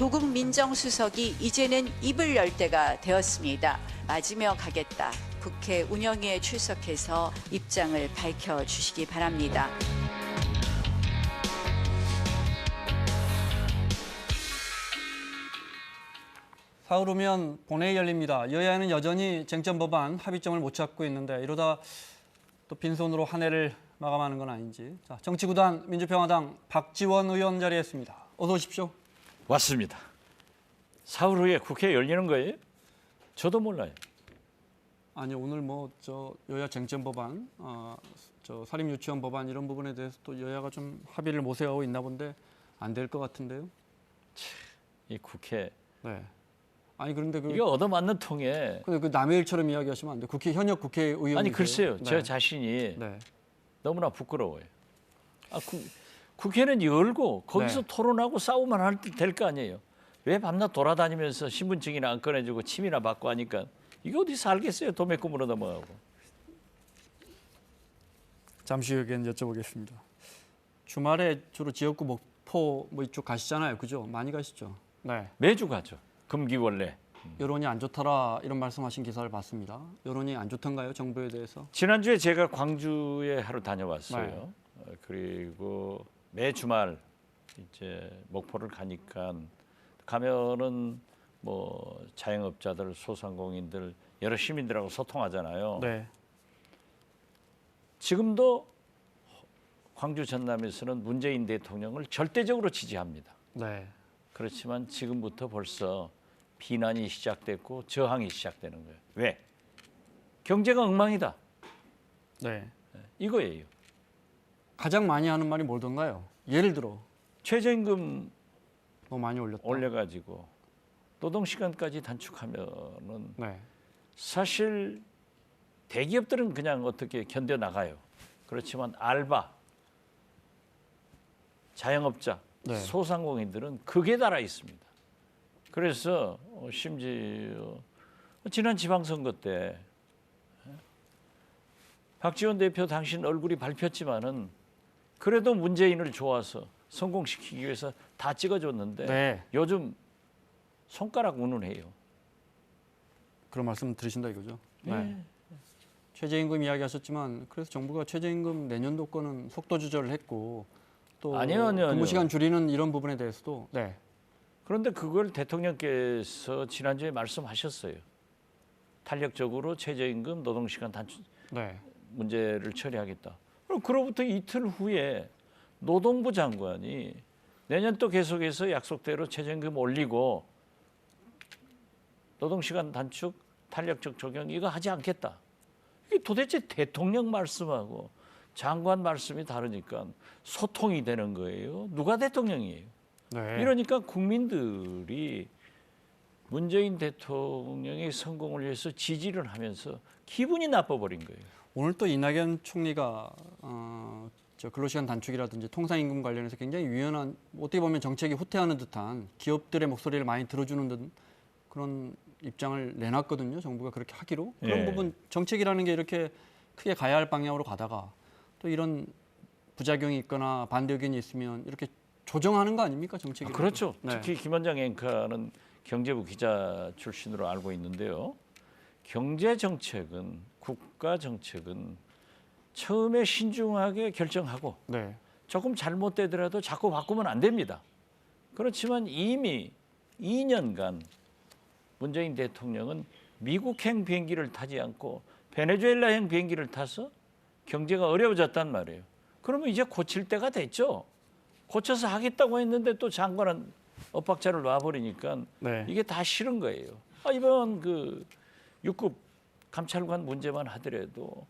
조국 민정수석이 이제는 입을 열 때가 되었습니다. 맞으며 가겠다. 국회 운영위에 출석해서 입장을 밝혀주시기 바랍니다. 사흘 후면 본회의 열립니다. 여야는 여전히 쟁점 법안 합의점을 못 찾고 있는데 이러다 또 빈손으로 한 해를 마감하는 건 아닌지. 자, 정치구단 민주평화당 박지원 의원 자리했습니다. 어서 오십시오. 왔습니다. 사흘 후에 국회 열리는 거예요? 저도 몰라요. 아니 오늘 뭐 저 여야 쟁점 법안, 저 사립 유치원 법안 이런 부분에 대해서 또 여야가 좀 합의를 모색하고 있나 본데 안 될 것 같은데요. 이 국회 네. 아니 그런데 이거 얻어맞는 통에 그 남의 일처럼 이야기하시면 안 돼. 국회 현역 국회의원 아니 글쎄요. 네. 저 자신이 네. 너무나 부끄러워요. 국회는 열고 거기서 네. 토론하고 싸우면 될 거 아니에요. 왜 밤낮 돌아다니면서 신분증이나 안 꺼내주고 침이나 받고 하니까 이게 어디 살겠어요. 도매금으로 넘어가고. 잠시 후에 의견 여쭤보겠습니다. 주말에 주로 지역구 목포 뭐 이쪽 가시잖아요. 그죠? 많이 가시죠? 네. 매주 가죠. 금기원래. 여론이 안 좋더라 이런 말씀하신 기사를 봤습니다. 여론이 안 좋던가요? 정부에 대해서? 지난주에 제가 광주에 하루 다녀왔어요. 네. 그리고 매 주말 이제 목포를 가니까 가면은 뭐 자영업자들, 소상공인들, 여러 시민들하고 소통하잖아요. 네. 지금도 광주 전남에서는 문재인 대통령을 절대적으로 지지합니다. 네. 그렇지만 지금부터 벌써 비난이 시작됐고 저항이 시작되는 거예요. 왜? 경제가 엉망이다. 네. 이거예요. 가장 많이 하는 말이 뭐던가요? 예를 들어 최저임금 너무 많이 올렸다. 올려가지고 노동 시간까지 단축하면은 네. 사실 대기업들은 그냥 어떻게 견뎌 나가요. 그렇지만 알바, 자영업자, 네. 소상공인들은 극에 달아 있습니다. 그래서 심지어 지난 지방선거 때 박지원 대표 당신 얼굴이 밟혔지만은 그래도 문재인을 좋아서 성공시키기 위해서 다 찍어줬는데 네. 요즘 손가락 운운해요. 그런 말씀 들으신다 이거죠? 네. 최저임금 이야기하셨지만 그래서 정부가 최저임금 내년도 거는 속도 조절을 했고 또 아니요. 근무 시간 줄이는 이런 부분에 대해서도 네. 그런데 그걸 대통령께서 지난주에 말씀하셨어요. 탄력적으로 최저임금 노동시간 단축 네. 문제를 처리하겠다. 그로부터 이틀 후에 노동부 장관이 내년 또 계속해서 약속대로 최저임금 올리고 노동시간 단축, 탄력적 적용 이거 하지 않겠다. 이게 도대체 대통령 말씀하고 장관 말씀이 다르니까 소통이 되는 거예요. 누가 대통령이에요? 네. 이러니까 국민들이 문재인 대통령의 성공을 위해서 지지를 하면서 기분이 나빠버린 거예요. 오늘 또 이낙연 총리가 저 근로시간 단축이라든지 통상임금 관련해서 굉장히 유연한 어떻게 보면 정책이 후퇴하는 듯한 기업들의 목소리를 많이 들어주는 듯 그런 입장을 내놨거든요. 정부가 그렇게 하기로. 그런 예. 부분 정책이라는 게 이렇게 크게 가야 할 방향으로 가다가 또 이런 부작용이 있거나 반대 의견이 있으면 이렇게 조정하는 거 아닙니까? 정책이. 그렇죠. 네. 특히 김원장 앵커는 경제부 기자 출신으로 알고 있는데요. 경제 정책은 국가 정책은 처음에 신중하게 결정하고 네. 조금 잘못되더라도 자꾸 바꾸면 안 됩니다. 그렇지만 이미 2년간 문재인 대통령은 미국행 비행기를 타지 않고 베네수엘라행 비행기를 타서 경제가 어려워졌단 말이에요. 그러면 이제 고칠 때가 됐죠. 고쳐서 하겠다고 했는데 또 장관은 엇박자를 놔버리니까 네. 이게 다 싫은 거예요. 이번 그 6급 감찰관 문제만 하더라도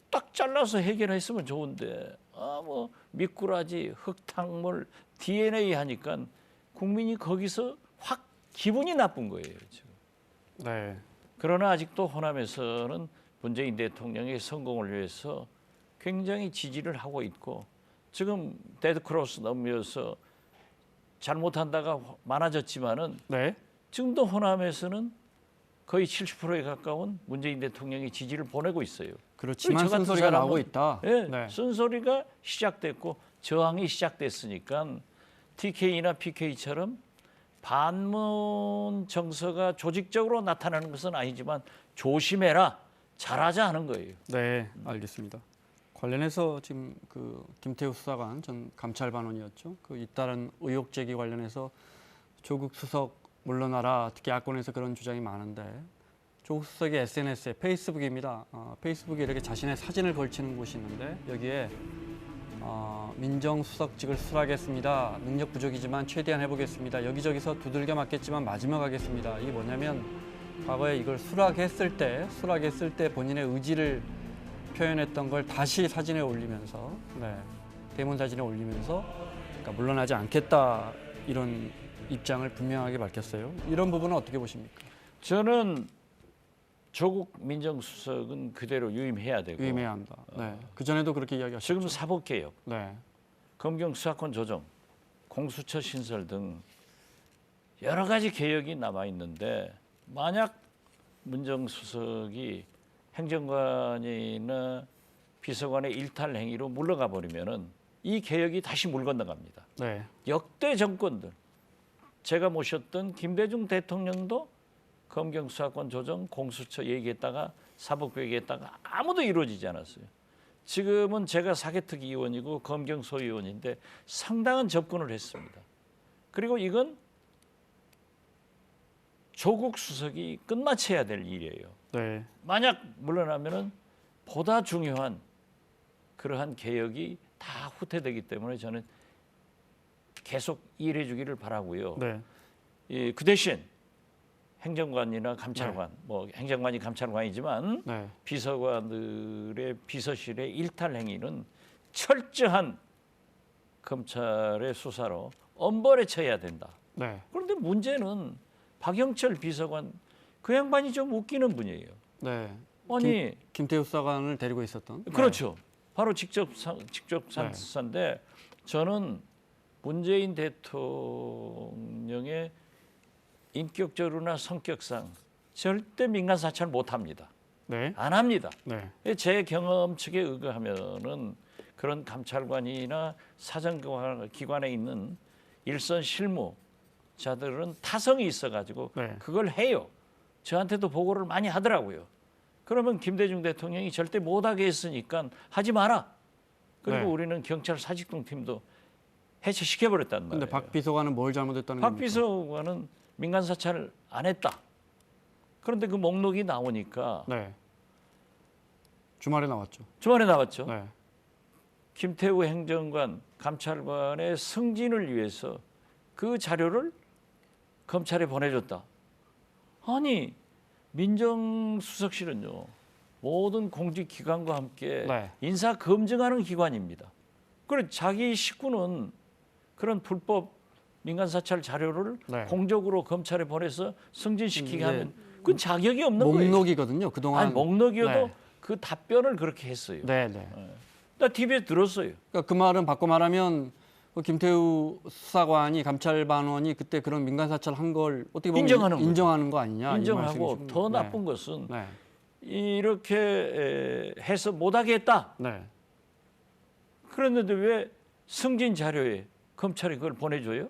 딱 잘라서 해결했으면 좋은데 뭐 미꾸라지, 흙탕물, DNA 하니까 국민이 거기서 확 기분이 나쁜 거예요. 지금. 네. 그러나 아직도 호남에서는 문재인 대통령의 성공을 위해서 굉장히 지지를 하고 있고 지금 데드크로스 넘겨서 잘못한다가 많아졌지만은 네. 지금도 호남에서는 거의 70%에 가까운 문재인 대통령의 지지를 보내고 있어요. 그렇지만 저 같은 쓴소리가 사람은, 나오고 있다. 예, 네. 쓴소리가 시작됐고 저항이 시작됐으니까 TK나 PK처럼 반문 정서가 조직적으로 나타나는 것은 아니지만 조심해라, 잘하자 하는 거예요. 네, 알겠습니다. 관련해서 지금 그 김태우 수사관 전 감찰반원이었죠. 그 잇따른 의혹 제기 관련해서 조국 수석 물러나라, 특히 야권에서 그런 주장이 많은데 조국 수석의 SNS에 페이스북입니다. 페이스북에 이렇게 자신의 사진을 걸치는 곳이 있는데 여기에 민정수석직을 수락했습니다. 능력 부족이지만 최대한 해보겠습니다. 여기저기서 두들겨 맞겠지만 마지막 하겠습니다. 이게 뭐냐면 과거에 이걸 수락했을 때 본인의 의지를 표현했던 걸 다시 사진에 올리면서 대문 사진에 올리면서 그러니까 물러나지 않겠다 이런 입장을 분명하게 밝혔어요. 이런 부분은 어떻게 보십니까? 저는 조국 민정수석은 그대로 유임해야 되고 유임해야 한다. 네. 그 전에도 그렇게 이야기하셨죠. 지금 사법개혁, 네. 검경 수사권 조정, 공수처 신설 등 여러 가지 개혁이 남아 있는데 만약 민정수석이 행정관이나 비서관의 일탈 행위로 물러가 버리면은 이 개혁이 다시 물 건너갑니다. 네. 역대 정권들 제가 모셨던 김대중 대통령도 검경 수사권 조정, 공수처 얘기했다가 사법개혁 얘기했다가 아무도 이루어지지 않았어요. 지금은 제가 사개특위 의원이고 검경 소위원인데 상당한 접근을 했습니다. 그리고 이건 조국 수석이 끝마쳐야 될 일이에요. 네. 만약 물러나면은 보다 중요한 그러한 개혁이 다 후퇴되기 때문에 저는 계속 일해 주기를 바라고요. 네. 그 대신 행정관이나 감찰관, 뭐 행정관이 감찰관이지만 네. 비서관들의 비서실의 일탈 행위는 철저한 검찰의 수사로 엄벌에 처해야 된다. 네. 그런데 문제는 박영철 비서관 그 양반이 좀 웃기는 분이에요. 네. 아니 김태우 수사관을 데리고 있었던. 그렇죠. 바로 직접 수사인데 저는 문재인 대통령의 인격적으로나 성격상 절대 민간 사찰 못 합니다. 네. 안 합니다. 네. 제 경험 측에 의거하면은 그런 감찰관이나 사정기관에 있는 일선 실무자들은 타성이 있어가지고 네. 그걸 해요. 저한테도 보고를 많이 하더라고요. 그러면 김대중 대통령이 절대 못하게 했으니까 하지 마라. 그리고 네. 우리는 경찰 사직동 팀도 해체시켜버렸단 말이에요. 근데 박 비서관은 뭘 잘못했다는 박 겁니까? 비서관은 민간 사찰을 안 했다. 그런데 그 목록이 나오니까 네. 주말에 나왔죠. 주말에 나왔죠. 네. 김태우 행정관, 감찰관의 승진을 위해서 그 자료를 검찰에 보내줬다. 아니 민정수석실은요 모든 공직기관과 함께 네. 인사 검증하는 기관입니다. 그리고 자기 식구는 그런 불법 민간 사찰 자료를 네. 공적으로 검찰에 보내서 승진시키게 네. 하면 그건 자격이 없는 거예요. 목록이거든요. 그동안. 아니 목록이어도 네. 그 답변을 그렇게 했어요. 네, 네. 나 TV에 들었어요. 그러니까 그 말은 바꿔 말하면 그 김태우 수사관이 감찰반원이 그때 그런 민간 사찰 한 걸 어떻게 보면 인정하는 거 아니냐? 인정하고 더 나쁜 것은 네. 이렇게 해서 못하게 했다. 네. 그랬는데 왜 승진 자료에 검찰이 그걸 보내줘요?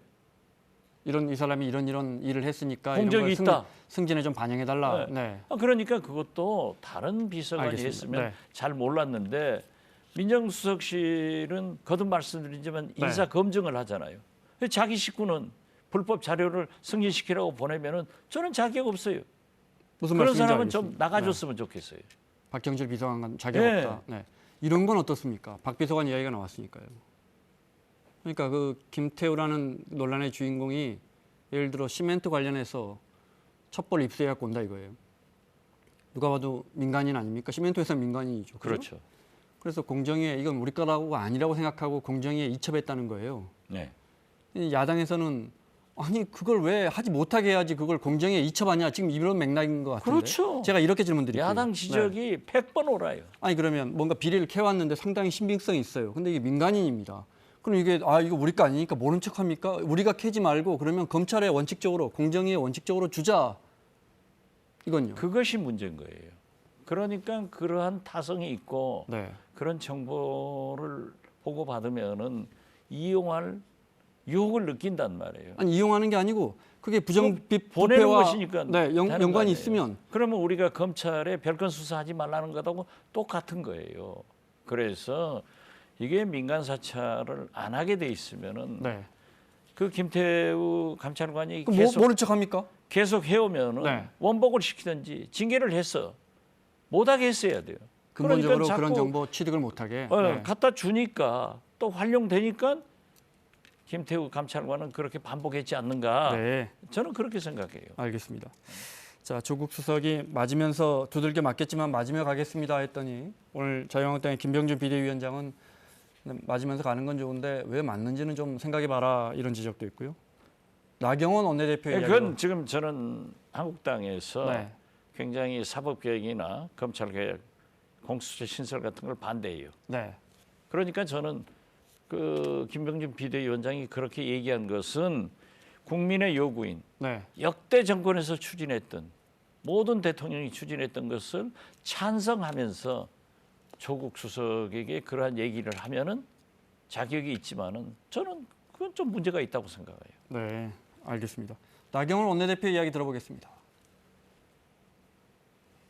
이 사람이 이런 일을 했으니까 공적이 이런 걸 있다. 승진에 좀 반영해 달라. 네. 네. 그러니까 그것도 다른 비서관이 알겠습니다. 했으면 네. 잘 몰랐는데 민정수석실은 거듭 말씀드리지만 네. 인사 검증을 하잖아요. 자기 식구는 불법 자료를 승진시키라고 보내면은 저는 자격 없어요. 무슨 그런 말씀인지 사람은 알겠습니다. 좀 나가줬으면 좋겠어요. 박경질 비서관 자격 네. 없다. 네. 이런 건 어떻습니까? 박 비서관 이야기가 나왔으니까요. 그러니까 그 김태우라는 논란의 주인공이 예를 들어 시멘트 관련해서 첩보를 입수해갖고 온다 이거예요. 누가 봐도 민간인 아닙니까? 시멘트 회사 민간인이죠. 그죠? 그렇죠. 그래서 공정위에 이건 우리 거라고 아니라고 생각하고 공정위에 이첩했다는 거예요. 네. 야당에서는 아니 그걸 왜 하지 못하게 해야지 그걸 공정위에 이첩하냐 지금 이런 맥락인 것 같은데. 그렇죠. 제가 이렇게 질문드릴게요. 야당 지적이 100번 오라요. 아니 그러면 뭔가 비리를 캐왔는데 상당히 신빙성이 있어요. 근데 이게 민간인입니다. 그럼 이게 이거 우리 거 아니니까 모른 척합니까? 우리가 캐지 말고 그러면 검찰에 원칙적으로 공정위에 원칙적으로 주자. 이건요. 그것이 문제인 거예요. 그러니까 그러한 타성이 있고 네. 그런 정보를 보고받으면은 이용할 유혹을 느낀단 말이에요. 아니 이용하는 게 아니고 그게 보내는 부패와 것이니까 네, 되는 거 연관이 아니에요. 있으면 그러면 우리가 검찰에 별건 수사하지 말라는 것하고 똑같은 거예요. 그래서 이게 민간 사찰을 안 하게 돼 있으면은 네. 그 김태우 감찰관이 그럼 계속 모른 척합니까? 계속 해오면은 네. 원복을 시키든지 징계를 했어 못하게 했어야 돼요. 근본적으로 그러니까 그런 자꾸 정보 취득을 못하게. 갖다 주니까 또 활용되니까 김태우 감찰관은 그렇게 반복했지 않는가? 네, 저는 그렇게 생각해요. 알겠습니다. 자, 조국 수석이 맞으면서 두들겨 맞겠지만 맞으며 가겠습니다 했더니 오늘 자유한국당의 김병준 비대위원장은 맞으면서 가는 건 좋은데 왜 맞는지는 좀 생각해봐라 이런 지적도 있고요. 나경원 원내대표의 그건 이야기도 지금 저는 한국당에서 네. 굉장히 사법개혁이나 검찰개혁, 공수처 신설 같은 걸 반대해요. 네, 그러니까 저는 그 김병준 비대위원장이 그렇게 얘기한 것은 국민의 요구인 네, 역대 정권에서 추진했던 모든 대통령이 추진했던 것을 찬성하면서 조국 수석에게 그러한 얘기를 하면은 자격이 있지만은 저는 그건 좀 문제가 있다고 생각해요. 네, 알겠습니다. 나경원 원내대표의 이야기 들어보겠습니다.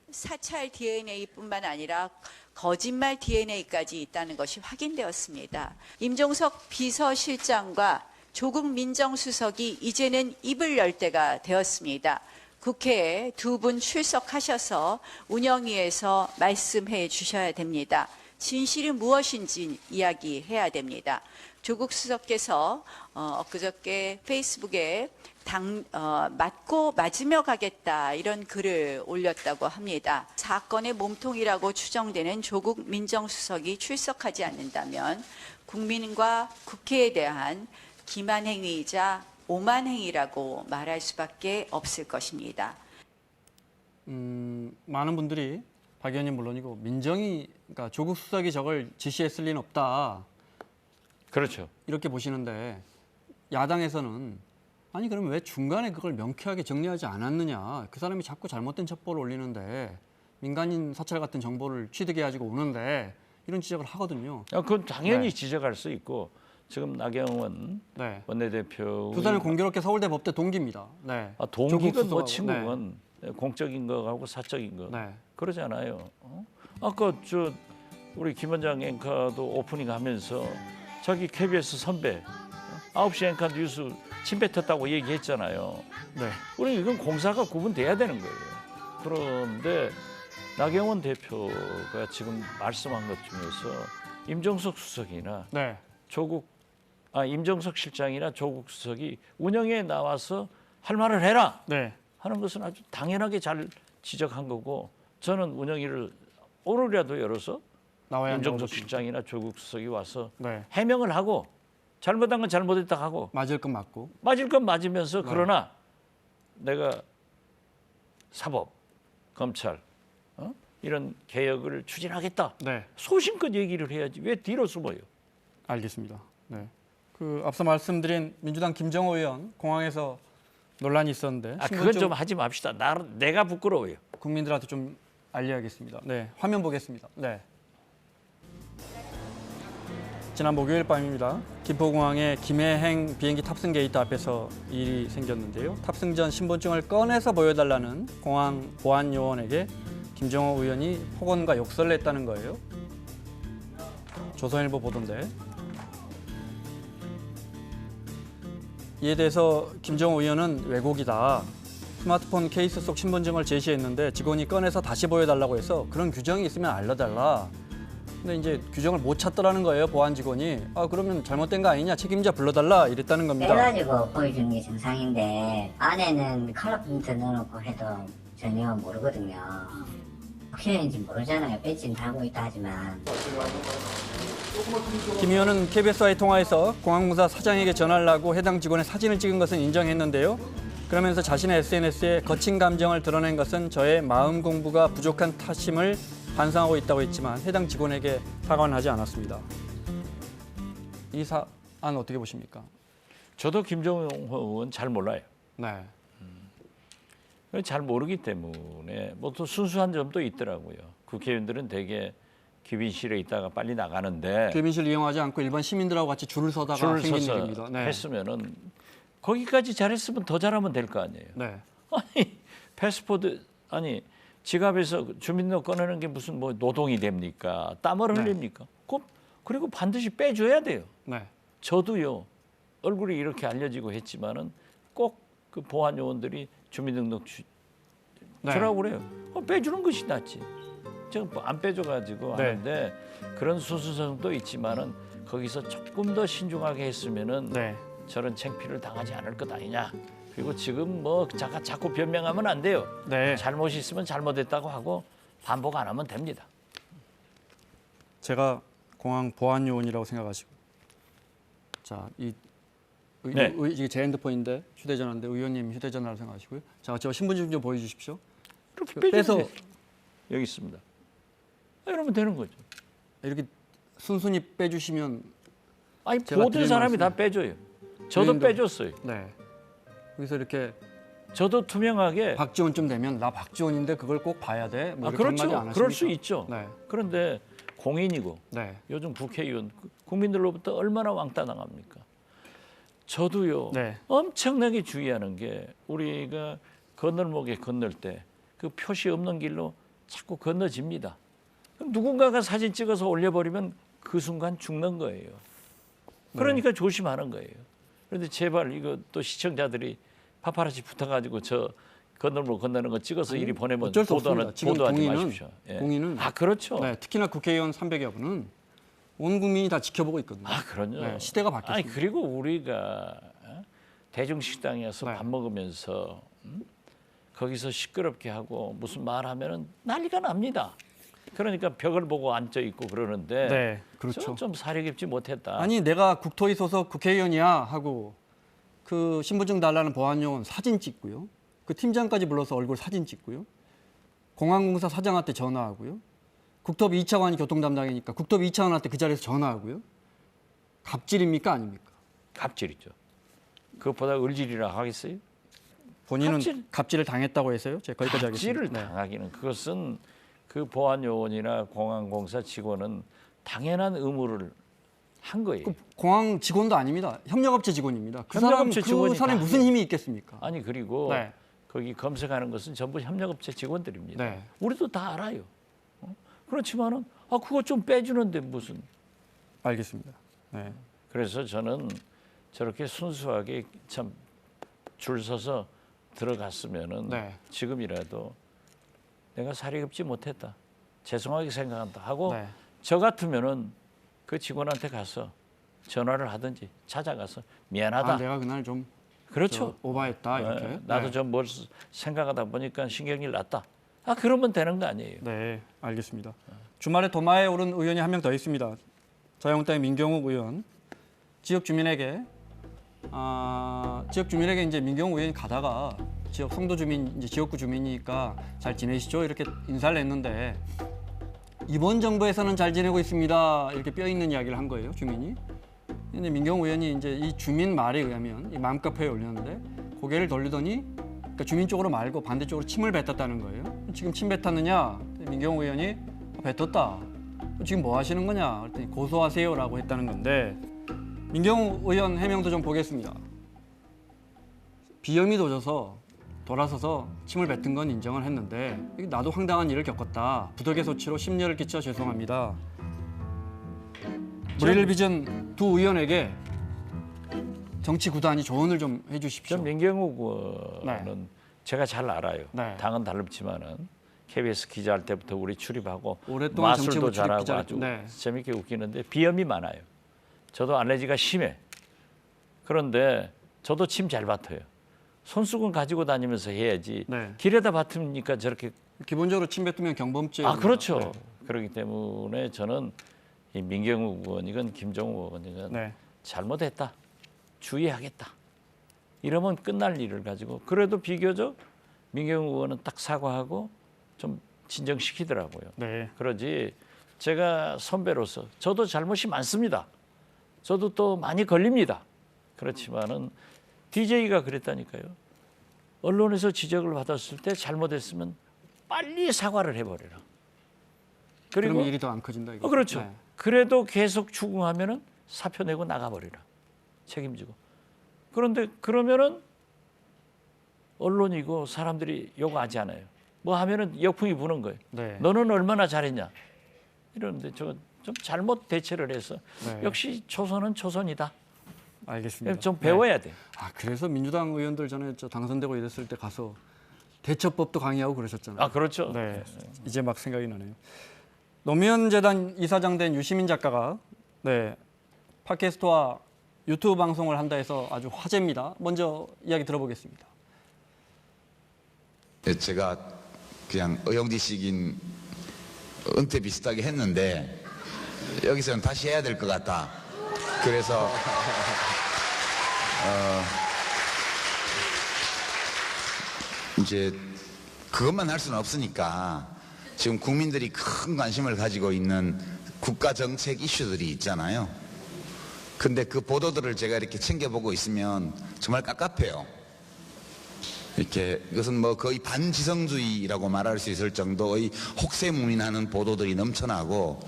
사찰 DNA뿐만 아니라 거짓말 DNA까지 있다는 것이 확인되었습니다. 임종석 비서실장과 조국 민정수석이 이제는 입을 열 때가 되었습니다. 국회에 두 분 출석하셔서 운영위에서 말씀해 주셔야 됩니다. 진실이 무엇인지 이야기해야 됩니다. 조국 수석께서 엊그저께 페이스북에 맞고 맞으며 가겠다 이런 글을 올렸다고 합니다. 사건의 몸통이라고 추정되는 조국 민정수석이 출석하지 않는다면 국민과 국회에 대한 기만 행위이자 오만 행위라고 말할 수밖에 없을 것입니다. 많은 분들이 박 의원님 물론이고 민정이 그러니까 조국 수석이 저걸 지시했을 리는 없다 그렇죠. 이렇게 보시는데 야당에서는 아니 그러면 왜 중간에 그걸 명쾌하게 정리하지 않았느냐 그 사람이 자꾸 잘못된 첩보를 올리는데 민간인 사찰 같은 정보를 취득해가지고 오는데 이런 지적을 하거든요. 그건 당연히 네. 지적할 수 있고 지금 나경원 네. 원내대표 두 사람이 공교롭게 서울대 법대 동기입니다. 네. 동기건 뭐 조국 수석하고, 친구건 공적인 거하고 사적인 거 네. 그러잖아요. 아까 우리 김원장 앵커도 오프닝 하면서 자기 KBS 선배 9시 앵커 뉴스 침 뱉었다고 얘기했잖아요. 네. 우리 이건 공사가 구분돼야 되는 거예요. 그런데 나경원 대표가 지금 말씀한 것 중에서 임종석 수석이나 네. 임종석 실장이나 조국 수석이 운영에 나와서 할 말을 해라 네. 하는 것은 아주 당연하게 잘 지적한 거고 저는 운영위를 오늘이라도 열어서 나와야 임종석 한다고 실장이나 조국 수석이 와서 네. 해명을 하고 잘못한 건 잘못했다 하고 맞을 건 맞고. 맞을 건 맞으면서 네. 그러나 내가 사법, 검찰 이런 개혁을 추진하겠다. 네. 소신껏 얘기를 해야지 왜 뒤로 숨어요? 알겠습니다. 네. 그 앞서 말씀드린 민주당 김정호 의원 공항에서 논란이 있었는데 그건 좀 하지 맙시다. 내가 부끄러워요. 국민들한테 좀 알려야겠습니다. 네, 화면 보겠습니다. 네. 지난 목요일 밤입니다. 김포공항의 김해행 비행기 탑승 게이트 앞에서 일이 생겼는데요. 탑승 전 신분증을 꺼내서 보여달라는 공항 보안 요원에게 김정호 의원이 폭언과 욕설을 했다는 거예요. 조선일보 보도인데 이에 대해서 김정호 의원은 왜곡이다. 스마트폰 케이스 속 신분증을 제시했는데 직원이 꺼내서 다시 보여달라고 해서 그런 규정이 있으면 알려달라. 근데 이제 규정을 못 찾더라는 거예요, 보안 직원이. 그러면 잘못된 거 아니냐, 책임자 불러달라 이랬다는 겁니다. 빼가지고 보여주는 게 정상인데 안에는 컬러 프린트 넣어놓고 해도 전혀 모르거든요. 필요한지 모르잖아요. 배지는 달고 있다 하지만. 김 의원은 KBS와의 통화에서 공항공사 사장에게 전화를 하고 해당 직원의 사진을 찍은 것은 인정했는데요. 그러면서 자신의 SNS에 거친 감정을 드러낸 것은 저의 마음 공부가 부족한 탓임을 반성하고 있다고 했지만 해당 직원에게 사과는 하지 않았습니다. 이 사안 어떻게 보십니까? 저도 김정호 의원 잘 몰라요. 네. 잘 모르기 때문에 뭐 또 순수한 점도 있더라고요. 국회의원들은 되게 귀빈실에 있다가 빨리 나가는데 귀빈실 이용하지 않고 일반 시민들하고 같이 줄을 서다가 줄을 생긴 서서 일입니다. 네. 했으면은 거기까지 잘했으면 더 잘하면 될 거 아니에요. 네. 아니 패스포드 아니 지갑에서 주민등록 꺼내는 게 무슨 뭐 노동이 됩니까? 땀을 네. 흘립니까? 그리고 반드시 빼줘야 돼요. 네. 저도요 얼굴이 이렇게 알려지고 했지만은 꼭 그 보안 요원들이 주민등록 네. 주라고 그래요. 빼주는 것이 낫지. 제가 뭐안 빼줘가지고 네. 하는데 그런 수수성도 있지만은 거기서 조금 더 신중하게 했으면은 네. 저런 창피를 당하지 않을 것 아니냐. 그리고 지금 뭐 자꾸 변명하면 안 돼요. 네. 잘못이 있으면 잘못했다고 하고 반복 안 하면 됩니다. 제가 공항 보안 요원이라고 생각하시고 자, 네. 이게 제 핸드폰인데 휴대전화인데 의원님 휴대전화라고 생각하시고요. 자, 저 신분증 좀 보여주십시오. 이렇게 빼서 빼서 여기 있습니다. 이러면 되는 거죠. 이렇게 순순히 빼주시면 아니 제가 모든 드릴 사람이 다 말씀은 빼줘요. 저도 의원도- 빼줬어요. 네. 여기서 이렇게 저도 투명하게. 박지원쯤 되면 나 박지원인데 그걸 꼭 봐야 돼. 뭐 이렇게 한마디 안 그렇죠. 하십니까? 그럴 수 있죠. 네. 그런데 공인이고 네. 요즘 국회의원 국민들로부터 얼마나 왕따 당합니까? 저도요. 네. 엄청나게 주의하는 게 우리가 건널목에 건널 때 그 표시 없는 길로 자꾸 건너집니다. 그럼 누군가가 사진 찍어서 올려버리면 그 순간 죽는 거예요. 그러니까 조심하는 거예요. 그런데 제발 이거 또 시청자들이 파파라치 붙어가지고 저 건널목 건너는 거 찍어서 이리 보내면 어쩔 수 없습니다. 지금 보도하지 공인은- 마십시오. 예. 공인은 아 그렇죠. 네, 특히나 국회의원 300여 분은 온 국민이 다 지켜보고 있거든요. 아 그럼요. 네, 시대가 아니 바뀌었습니다. 그리고 우리가 대중식당에서 네. 밥 먹으면서 거기서 시끄럽게 하고 무슨 말하면은 난리가 납니다. 그러니까 벽을 보고 앉아 있고 그러는데 네, 그렇죠. 저는 좀 사려 깊지 못했다. 아니 내가 국토위 소속 국회의원이야 하고 그 신분증 달라는 보안요원 사진 찍고요. 그 팀장까지 불러서 얼굴 사진 찍고요. 공항공사 사장한테 전화하고요. 국토부 2차관이 교통 담당이니까 국토부 2차관한테 그 자리에서 전화하고요. 갑질입니까 아닙니까? 갑질이죠. 그것보다 을질이라 하겠어요? 본인은 갑질. 갑질을 당했다고 해서요. 제가 거기까지 갑질을 하겠습니다. 네. 당하기는 그것은 그 보안 요원이나 공항공사 직원은 당연한 의무를 한 거예요. 그 공항 직원도 아닙니다. 협력업체 직원입니다. 그 협력업체 사람 직원이 그 사람이 다 무슨 해요. 힘이 있겠습니까? 아니 그리고 네. 거기 검색하는 것은 전부 협력업체 직원들입니다. 네. 우리도 다 알아요. 그렇지만은 그거 좀 빼주는데 무슨. 알겠습니다. 네. 그래서 저는 저렇게 순수하게 참 줄 서서 들어갔으면은 네. 지금이라도 내가 사리급지 못했다. 죄송하게 생각한다 하고 네. 저 같으면은 그 직원한테 가서 전화를 하든지 찾아가서 미안하다. 내가 그날 좀 그렇죠. 오바했다 이렇게. 나도 네. 좀 뭘 생각하다 보니까 신경이 났다. 그러면 되는 거 아니에요. 네, 알겠습니다. 주말에 도마에 오른 의원이 한 명 더 있습니다. 자유한국당의 민경욱 의원. 지역 주민에게 이제 민경욱 의원이 가다가 지역 송도 주민 이제 지역구 주민이니까 잘 지내시죠 이렇게 인사를 했는데 이번 정부에서는 잘 지내고 있습니다 이렇게 뼈 있는 이야기를 한 거예요 주민이. 근데 민경욱 의원이 이제 이 주민 말에 의하면 이 마음카페에 올렸는데 고개를 돌리더니 그러니까 주민 쪽으로 말고 반대쪽으로 침을 뱉었다는 거예요. 지금 침 뱉었느냐? 민경욱 의원이 뱉었다. 지금 뭐 하시는 거냐? 그랬더니 고소하세요라고 했다는 건데 민경욱 의원 해명도 좀 보겠습니다. 비염이 도져서 돌아서서 침을 뱉은 건 인정을 했는데 나도 황당한 일을 겪었다. 부득의 소치로 심려를 끼쳐 죄송합니다. 무리를 빚은 두 의원에게 정치 구단이 조언을 좀 해주십시오. 전 민경욱 의원은 제가 잘 알아요. 네. 당은 다릅지만은 KBS 기자할 때부터 우리 출입하고 오랫동안 마술도 정치부 출입 잘하고 기자- 아주 네. 재밌게 웃기는데 비염이 많아요. 저도 알레르기가 심해. 그런데 저도 침 잘 뱉어요. 손수건 가지고 다니면서 해야지. 네. 길에다 뱉으니까 저렇게. 기본적으로 침 뱉으면 경범죄. 그렇죠. 네. 그렇기 때문에 저는 이 민경욱 의원이건 김종욱 의원이건 네. 잘못했다. 주의하겠다. 이러면 끝날 일을 가지고 그래도 비교적 민경욱 의원은 딱 사과하고 좀 진정시키더라고요. 네. 그러지 제가 선배로서 저도 잘못이 많습니다. 저도 또 많이 걸립니다. 그렇지만은 DJ가 그랬다니까요. 언론에서 지적을 받았을 때 잘못했으면 빨리 사과를 해버려라. 그리고 그럼 일이 더 안 커진다 이거. 그렇죠. 네. 그래도 계속 추궁하면은 사표 내고 나가버리라. 책임지고. 그런데 그러면은 언론이고 사람들이 요구하지 않아요. 뭐 하면은 역풍이 부는 거예요. 네. 너는 얼마나 잘했냐. 이러는데 저 좀 잘못 대처를 해서 네. 역시 초선은 초선이다. 알겠습니다. 좀 배워야 돼. 아 그래서 민주당 의원들 전에 저 당선되고 이랬을 때 가서 대처법도 강의하고 그러셨잖아요. 아 그렇죠. 네, 이제 막 생각이 나네요. 노무현 재단 이사장 된 유시민 작가가 네 팟캐스트와 유튜브 방송을 한다 해서 아주 화제입니다. 먼저 이야기 들어보겠습니다. 제가 그냥 의용지식인 은퇴 비슷하게 했는데 여기서는 다시 해야 될 것 같다. 그래서 이제 그것만 할 수는 없으니까 지금 국민들이 큰 관심을 가지고 있는 국가 정책 이슈들이 있잖아요. 근데 그 보도들을 제가 이렇게 챙겨보고 있으면 정말 깝깝해요. 이렇게 이것은 뭐 거의 반지성주의라고 말할 수 있을 정도의 혹세무민하는 보도들이 넘쳐나고,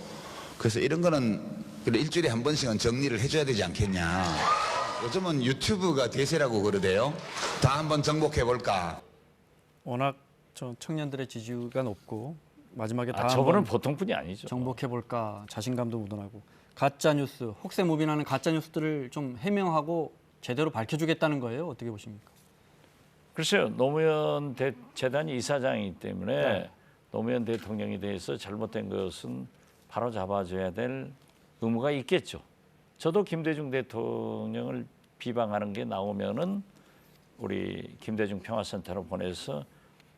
그래서 이런 거는 일주일에 한 번씩은 정리를 해줘야 되지 않겠냐. 요즘은 유튜브가 대세라고 그러대요. 다 한번 정복해볼까. 워낙 저 청년들의 지지가 높고 마지막에 다 저분은 한번 보통 분이 아니죠. 정복해볼까 자신감도 묻어나고 가짜 뉴스, 혹세무빈하는 가짜 뉴스들을 좀 해명하고 제대로 밝혀주겠다는 거예요. 어떻게 보십니까? 글쎄요. 노무현 재단이 이사장이기 때문에 네. 노무현 대통령에 대해서 잘못된 것은 바로 잡아줘야 될 의무가 있겠죠. 저도 김대중 대통령을 비방하는 게 나오면은 우리 김대중 평화센터로 보내서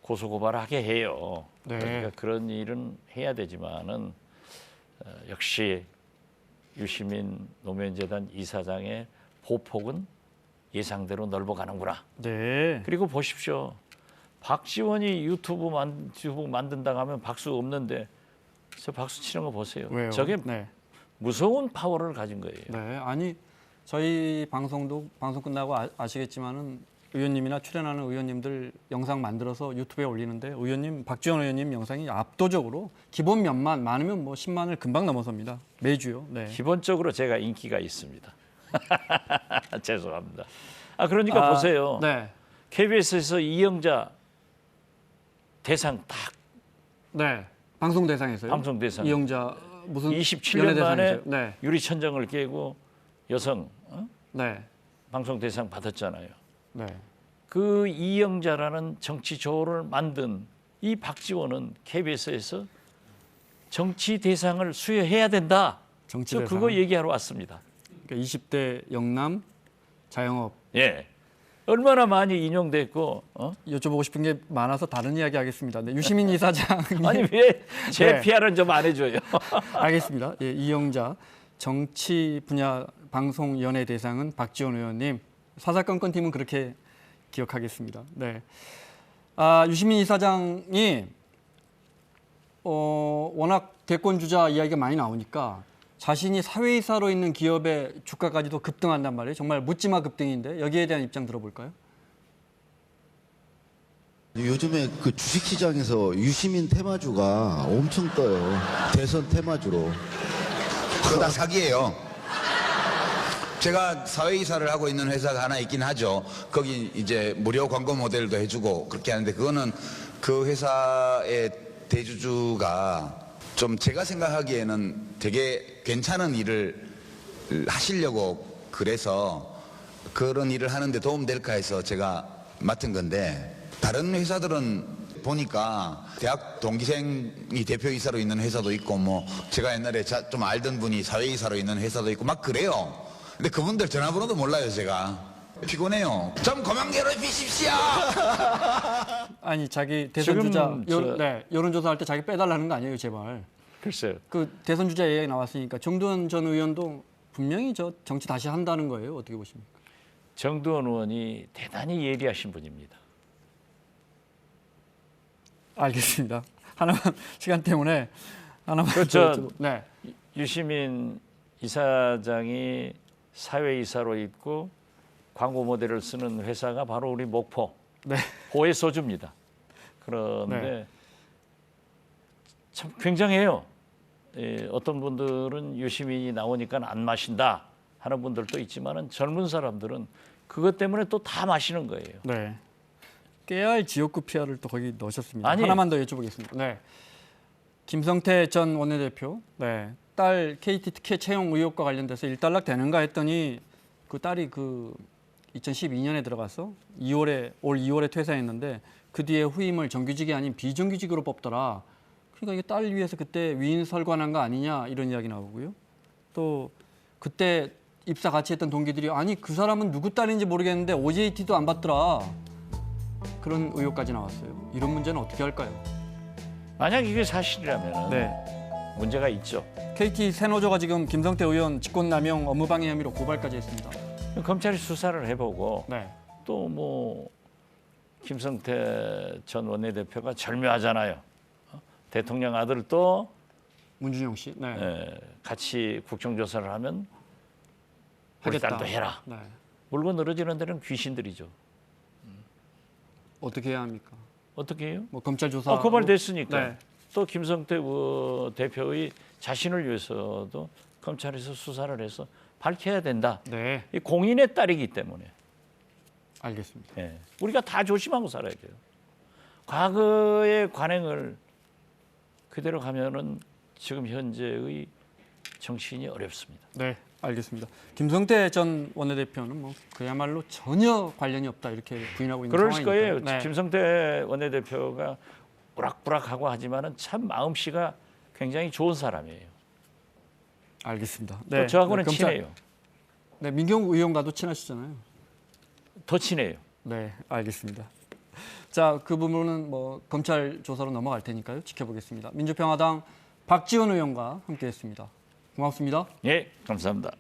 고소고발하게 해요. 네. 그러니까 그런 일은 해야 되지만은 역시 유시민 노무현 재단 이사장의 보폭은 예상대로 넓어가는구나. 네. 그리고 보십시오. 박지원이 유튜브 만든다고 하면 박수 없는데 저 박수 치는 거 보세요. 왜요? 저게 네. 무서운 파워를 가진 거예요. 네, 아니 저희 방송도 방송 끝나고 아시겠지만은 의원님이나 출연하는 의원님들 영상 만들어서 유튜브에 올리는데 의원님 박지원 의원님 영상이 압도적으로 기본 몇만 많으면 뭐 10만을 금방 넘어섭니다. 매주요. 네. 기본적으로 제가 인기가 있습니다. 죄송합니다. 그러니까 보세요. 네. KBS에서 이영자 대상 딱 네. 방송 대상에서요. 방송 대상. 이영자 무슨 27년 연예 만에 대상이죠? 네. 유리천정을 깨고 여성 네. 방송 대상 받았잖아요. 네. 그 이영자라는 정치 조를 만든 이 박지원은 KBS에서 정치 대상을 수여해야 된다. 정치 저 대상. 그거 얘기하러 왔습니다. 그러니까 20대 영남 자영업 예. 얼마나 많이 인용됐고 여쭤보고 싶은 게 많아서 다른 이야기 하겠습니다. 네, 유시민 이사장 아니 왜 제 네. PR은 좀 안 해줘요? 알겠습니다. 예, 이영자 정치 분야 방송 연예 대상은 박지원 의원님. 사사건건 팀은 그렇게 기억하겠습니다. 네. 유시민 이사장이 워낙 대권 주자 이야기가 많이 나오니까 자신이 사회이사로 있는 기업의 주가까지도 급등한단 말이에요. 정말 묻지마 급등인데 여기에 대한 입장 들어볼까요? 요즘에 그 주식시장에서 유시민 테마주가 엄청 떠요. 대선 테마주로. 그거 다 사기예요. 제가 사회이사를 하고 있는 회사가 하나 있긴 하죠. 거기 이제 무료 광고 모델도 해주고 그렇게 하는데 그거는 그 회사의 대주주가 좀 제가 생각하기에는 되게 괜찮은 일을 하시려고 그래서 그런 일을 하는데 도움될까 해서 제가 맡은 건데, 다른 회사들은 보니까 대학 동기생이 대표이사로 있는 회사도 있고 뭐 제가 옛날에 좀 알던 분이 사회이사로 있는 회사도 있고 막 그래요. 근데 그분들 전화번호도 몰라요. 제가 피곤해요. 좀 그만 괴롭히십시오. 아니 자기 대선 지금 주자 여론조사할 때 자기 빼달라는 거 아니에요, 제발. 글쎄요. 그 대선 주자 얘기 나왔으니까 정두원 전 의원도 분명히 저 정치 다시 한다는 거예요. 어떻게 보십니까? 정두원 의원이 대단히 예리하신 분입니다. 알겠습니다. 하나만 시간 때문에 하나만 그렇죠. 네. 유시민 이사장이 사회이사로 있고 광고 모델을 쓰는 회사가 바로 우리 목포 네. 호의 소주입니다. 그런데 참 굉장해요. 어떤 분들은 유시민이 나오니까 안 마신다 하는 분들도 있지만은 젊은 사람들은 그것 때문에 또 다 마시는 거예요. 네. 깨알 지역구 피아를 또 거기 넣으셨습니다. 아니. 하나만 더 여쭤보겠습니다. 네. 김성태 전 원내대표, 네. 딸 KT 특혜 채용 의혹과 관련돼서 일단락 되는가 했더니 그 딸이 그 2012년에 들어가서 올 2월에 퇴사했는데 그 뒤에 후임을 정규직이 아닌 비정규직으로 뽑더라. 그러니까 이게 딸 위해서 그때 위인 설관한 거 아니냐 이런 이야기 나오고요. 또 그때 입사 같이 했던 동기들이 아니 그 사람은 누구 딸인지 모르겠는데 OJT도 안 받더라. 그런 의혹까지 나왔어요. 이런 문제는 어떻게 할까요? 만약 이게 사실이라면 네. 문제가 있죠. KT 새노조가 지금 김성태 의원 직권남용 업무방해 혐의로 고발까지 했습니다. 검찰이 수사를 해보고 네. 또 뭐 김성태 전 원내대표가 절묘하잖아요. 대통령 아들도 문준영 씨. 네. 같이 국정조사를 하면 우리 딸도 해라. 네. 물고 늘어지는 데는 귀신들이죠. 어떻게 해야 합니까? 어떻게 해요? 뭐 검찰 조사. 고발됐으니까. 네. 또 김성태 대표의 자신을 위해서도 검찰에서 수사를 해서 밝혀야 된다. 네. 이 공인의 딸이기 때문에 알겠습니다. 우리가 다 조심하고 살아야 돼요. 과거의 관행을 그대로 가면은 지금 현재의 정치인이 어렵습니다. 네, 알겠습니다. 김성태 전 원내대표는 뭐 그야말로 전혀 관련이 없다 이렇게 부인하고 있는 그럴 상황이니까요. 거예요. 네. 김성태 원내대표가 우락부락하고 하지만은 참 마음씨가 굉장히 좋은 사람이에요. 알겠습니다. 또 저하고는 친해요. 네, 민경욱 의원과도 친하시잖아요. 더 친해요. 네, 알겠습니다. 자, 그 부분은 뭐 검찰 조사로 넘어갈 테니까요. 지켜보겠습니다. 민주평화당 박지원 의원과 함께했습니다. 고맙습니다. 예, 감사합니다.